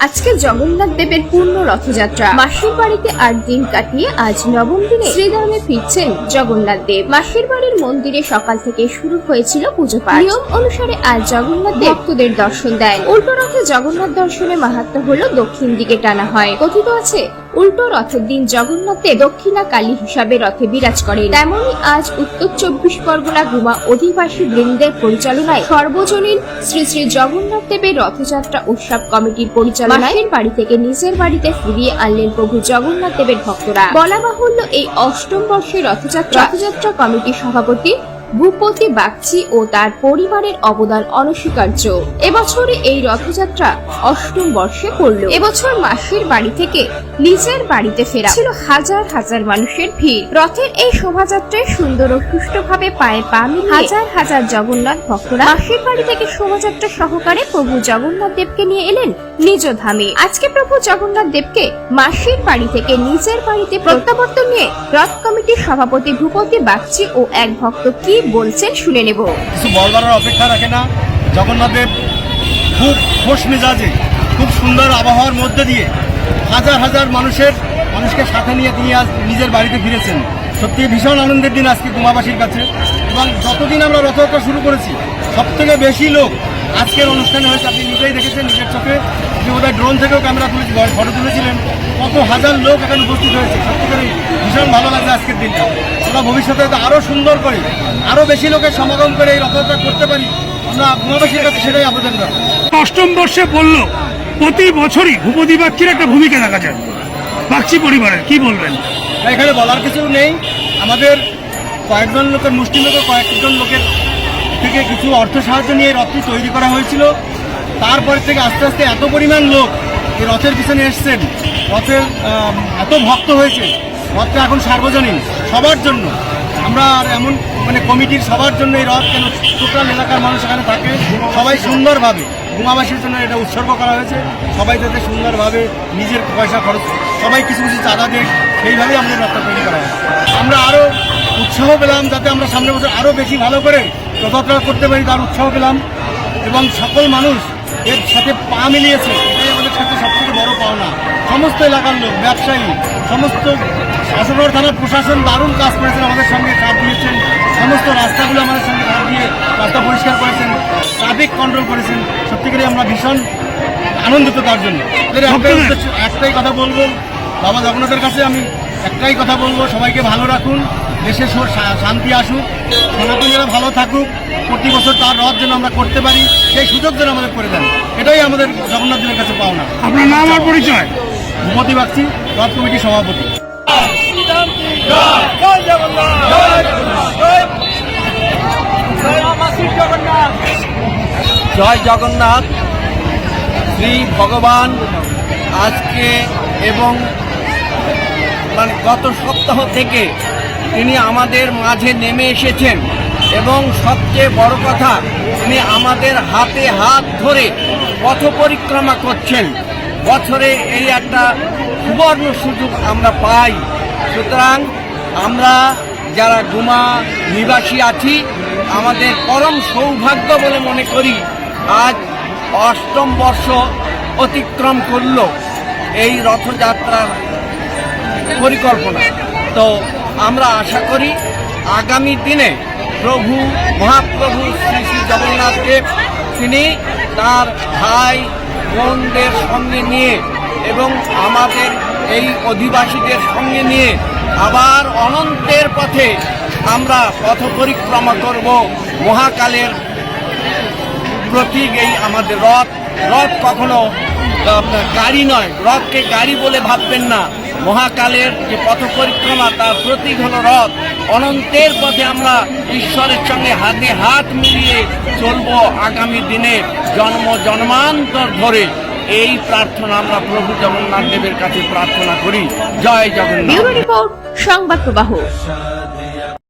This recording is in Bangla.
আজকে জগন্নাথ দেবের পূর্ণ রথযাত্রা। মাসির বাড়িতে 8 দিন কাটিয়ে আজ নবম দিনে শ্রীধামে ফিরছেন জগন্নাথ দেব। মাসির বাড়ির মন্দিরে সকাল থেকে শুরু হয়েছিল পুজো পাঠ। নিয়ম অনুসারে আজ জগন্নাথ দেব ভক্তদের দর্শন দেন। উল্টো রথে জগন্নাথ দর্শনে মাহাত্ম্য হলো দক্ষিণ দিকে টানা হয়। কথিত আছে উল্টো রথের দিন জগন্নাথ দেব দক্ষিণা কালী হিসাবে রথে বিরাজ করেন। তেমনি আজ উত্তর 24 পরগনা গুমা অধিবাসী বৃন্দের পরিচালনায় সর্বজনীন শ্রী শ্রী জগন্নাথ দেবের রথযাত্রা উৎসব কমিটির পরিচালনায় মাসির বাড়ি থেকে নিজের বাড়িতে ফিরিয়ে আনলেন প্রভু জগন্নাথ দেবের ভক্তরা। বলা বাহুল্য এই অষ্টম বর্ষের রথযাত্রা কমিটির সভাপতি ভূপতি বাগচি ও তার পরিবারের অবদান অনস্বীকার্য। এবছরে এই রথযাত্রা অষ্টম বর্ষে পড়ল। এবছর মাসির বাড়ি থেকে নিজের বাড়িতে ফেরা ছিল হাজার হাজার মানুষের ভিড়। রথের এই শোভাযাত্রায় সুন্দর ও সুষ্ঠুভাবে পায়ে পা মিলিয়ে হাজার হাজার জগন্নাথ ভক্তরা মাসির বাড়ি থেকে শোভাযাত্রা সহকারে প্রভু জগন্নাথ দেবকে নিয়ে এলেন নিজ ধামে। আজকে প্রভু জগন্নাথ দেবকে মাসির বাড়ি থেকে নিজের বাড়িতে প্রত্যাবর্তন নিয়ে রথ কমিটির সভাপতি ভূপতি বাগচি ও এক ভক্ত কি বলছেন শুনে নেব। কিছু বলবার অপেক্ষা রাখে না। জগন্নাথ দেব খুব খোশ মেজাজে খুব সুন্দর আবহাওয়ার মধ্যে দিয়ে হাজার হাজার মানুষকে সাথে নিয়ে তিনি আজ নিজের বাড়িতে ফিরেছেন। সত্যি ভীষণ আনন্দের দিন আজকে গুমাবাসীর কাছে। এবং যতদিন আমরা রথযাত্রা শুরু করেছি সব থেকে বেশি লোক আজকের অনুষ্ঠানে হয়েছে। আপনি নিজেই দেখেছেন নিজের চোখে, আপনি বোধহয় ড্রোন থেকেও ক্যামেরা তুলেছি, ফটো তুলেছিলেন, কত হাজার লোক এখানে উপস্থিত হয়েছে। সত্যি করে ভীষণ ভালো লাগছে আজকের দিনটা। আমরা ভবিষ্যতে আরও সুন্দর করে আরও বেশি লোকের সমাগম করে এই রথযাত্রা করতে পারি, আমরা গুমাবাসীর কাছে সেটাই আবেদন করব। অষ্টম বর্ষে বলল প্রতি বছরই ভূপতি বাগচির একটা ভূমিকা দেখা যায় বাগচি পরিবারের, কি বলবেন? এখানে বলার কিছু নেই। আমাদের কয়েকজন লোকের মুষ্টি লোকের কয়েকজন লোকের থেকে কিছু অর্থ সাহায্য নিয়ে রথটি তৈরি করা হয়েছিল। তারপর থেকে আস্তে আস্তে এত পরিমাণ লোক এই রথের পিছনে এসছেন, রথের এত ভক্ত হয়েছে। রথটা এখন সার্বজনীন সবার জন্য। আমরা আর এমন কমিটির সবার জন্য এই রথ কেন টোটাল এলাকার মানুষ এখানে থাকে, সবাই সুন্দরভাবে গুমাবাসীর জন্য এটা উৎসর্গ করা হয়েছে। সবাই যাতে সুন্দরভাবে নিজের পয়সা খরচ, সবাই কিছু কিছু চাঁদা দেয়, সেইভাবেই আমাদের রথটা তৈরি করা হয়েছে। আমরা আরও উৎসাহ পেলাম যাতে আমরা সামনের বছর আরও বেশি ভালো করে রথযাত্রা করতে পারি, তার উৎসাহ পেলাম। এবং সকল মানুষ এর সাথে পা মিলিয়েছে, এটাই আমাদের সাথে সবথেকে বড় পাওনা। সমস্ত এলাকার লোক, ব্যবসায়ী, সমস্ত আশুগড় থানার প্রশাসন দারুণ কাজ করেছেন, আমাদের সঙ্গে সাথ দিয়েছেন। সমস্ত রাস্তাগুলো আমাদের সঙ্গে সাথ দিয়ে রাস্তা পরিষ্কার করেছেন, ট্রাফিক কন্ট্রোল করেছেন। সত্যি করে আমরা ভীষণ আনন্দিত তার জন্য। একটাই কথা বলবো, বাবা জগন্নাথের কাছে আমি একটাই কথা বলবো, সবাইকে ভালো রাখুন, দেশে শান্তি আসুক, সনাতনীরা ভালো থাকুক, প্রতি বছর তার রথ যেন আমরা করতে পারি সেই সুযোগ যেন আমাদের করে দেন, এটাই আমাদের জগন্নাথ দেবের কাছে পাওনা। আপনার নাম আর পরিচয়? ভূপতি বাগচি, রথ কমিটির সভাপতি। জয় জগন্নাথ। শ্রী ভগবান আজকে এবং গত সপ্তাহ থেকে তিনি আমাদের মাঝে নেমে এসেছেন এবং সবচেয়ে বড় কথা তিনি আমাদের হাতে হাত ধরে পথ পরিক্রমা করছেন। বছরে এই একটা সুবর্ণ সুযোগ আমরা পাই। সুতরাং আমরা যারা গুমা নিবাসী আছি আমাদের পরম সৌভাগ্য বলে মনে করি আজ অষ্টম বর্ষ অতিক্রম করল এই রথযাত্রার পরিকল্পনা। তো আমরা আশা করি আগামী দিনে মহাপ্রভু শ্রী শ্রী জগন্নাথ দেব তিনি তার ভাই বোনদের সঙ্গে নিয়ে এবং আমাদের এই অধিবাসীদের সঙ্গে নিয়ে আবার অনন্তের পথে আমরা পথ পরিক্রমা করব। মহাকালের প্রতীক এই আমাদের রথ। রথ কখনো গাড়ি নয়, রথকে গাড়ি বলে ভাববেন না। মহাকালের যে পথ পরিক্রমা তার প্রতীক হলো রথ। অনন্তের পথে আমরা ঈশ্বরের সঙ্গে হাতে হাত মিলিয়ে চলব আগামী দিনে জন্মান্তর ধরে। এই প্রার্থনা আমরা প্রভু জগন্নাথ দেবের কাছে প্রার্থনা করি। জয় জগন্নাথ। সংবাদ প্রবাহ।